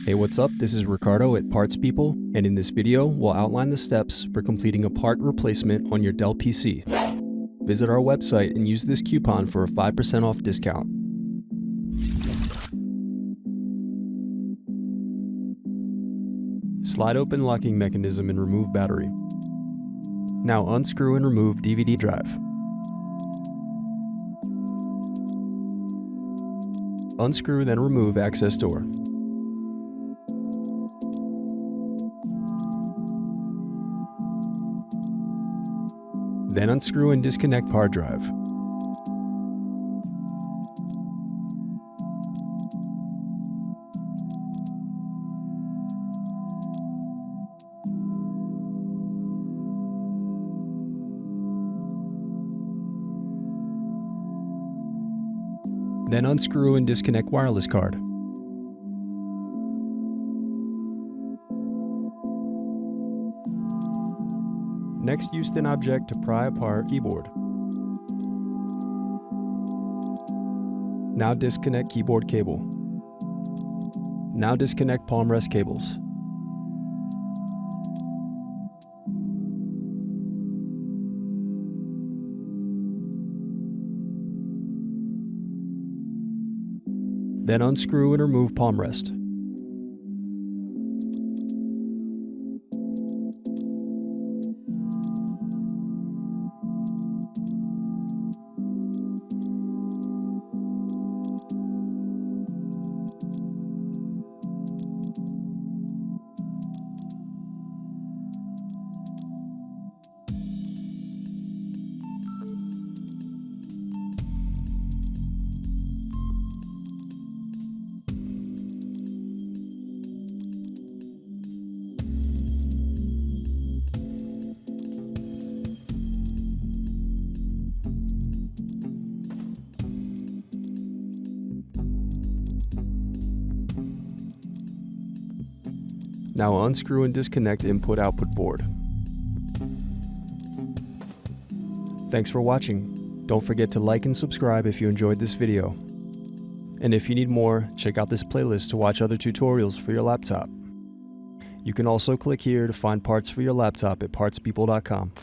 Hey, what's up? This is Ricardo at Parts People, and in this video, we'll outline the steps for completing a part replacement on your Dell PC. Visit our website and use this coupon for a 5% off discount. Slide open locking mechanism and remove battery. Now unscrew and remove DVD drive. Unscrew, then remove access door. Then unscrew and disconnect hard drive. Then unscrew and disconnect wireless card. Next, use thin object to pry apart keyboard. Now disconnect keyboard cable. Now disconnect palm rest cables. Then unscrew and remove palm rest. Now unscrew and disconnect input-output board. Thanks for watching. Don't forget to like and subscribe if you enjoyed this video. And if you need more, check out this playlist to watch other tutorials for your laptop. You can also click here to find parts for your laptop at partspeople.com.